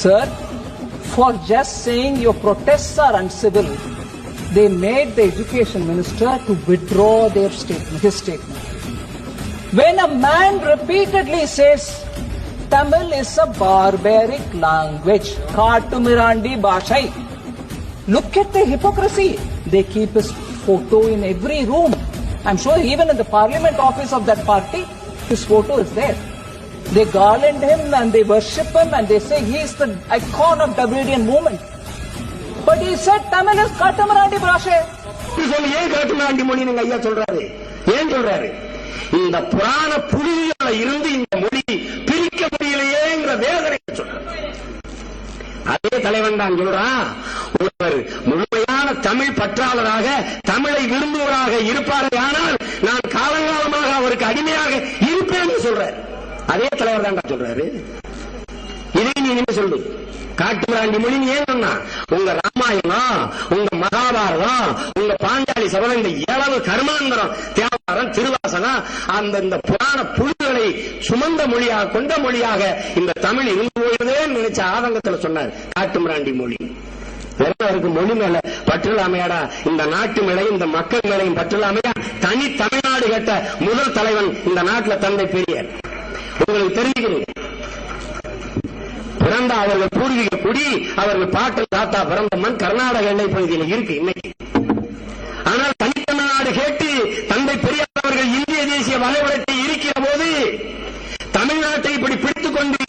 Sir, for just saying your protests are uncivil, they made the education minister to withdraw their statement, his statement. When a man repeatedly says Tamil is a barbaric language, Katumirandi Bhashai, look at the hypocrisy. They keep his photo in every room. I'm sure even in the parliament office of that party, his photo is there. They garland him and they worship him and they say he is the icon of Dravidian movement. But he said Tamil is Katumirandi Bhashai. ஏன் காட்டுமிராண்டி மொழி நீங்க ஐயா சொல்றாரு? ஏன் சொல்றாரு? இந்த புராண புலிகளை இருந்து இந்த மொழி பிரிக்க முடியலையேங்கிற வேதனை சொல்றாரு. அதே தலைவன் தான் சொல்றான், ஒருவர் முழுமையான தமிழ் பற்றாளராக தமிழை விரும்புவராக இருப்பாரே ஆனால் நான் காலங்காலமாக அவருக்கு அடிமையாக இருப்பேன்னு சொல்றாரு. அதே தலைவர் தான் சொல்றாரு. இதை நீ என்ன சொல்லு? காட்டுமிராண்டி மொழி ஏன் சொன்னா? உங்க ராமாயணம், உங்க மகாபாரதம், உங்க பாஞ்சாலி சபதம், இந்த ஏழவு கர்மாந்திரம், தேவாரம், திருவாசகம், அந்த புராண புலிகளை சுமந்த மொழியாக கொண்ட மொழியாக இந்த தமிழ் இருந்து போயிருந்தே நினைச்ச ஆதங்கத்துல சொன்னார் காட்டுமிராண்டி மொழி. அவருக்கு மொழி மேல பற்றில்லாமையாடா? இந்த நாட்டு மேலையும் இந்த மக்கள் மேலையும் பற்றில்லாமையா? தனி தமிழ்நாடு கேட்ட முதல் தலைவன் இந்த நாட்டில் தந்தை பெரியார். உங்களுக்கு தெரிஞ்சுக்கிறீங்க, பிறந்த அவர்கள் பூர்வீக குடி, அவர்கள் பாட்டு தாத்தா பிறந்த மண் கர்நாடக எல்லை பகுதியில் இருக்கு இன்னைக்கு. ஆனால் தனித்தமிழ்நாடு கேட்டு தந்தை பெரியார் அவர்கள் இந்திய தேசிய வரைபடத்தை இருக்கிற போது தமிழ்நாட்டை இப்படி பிடித்துக் கொண்டு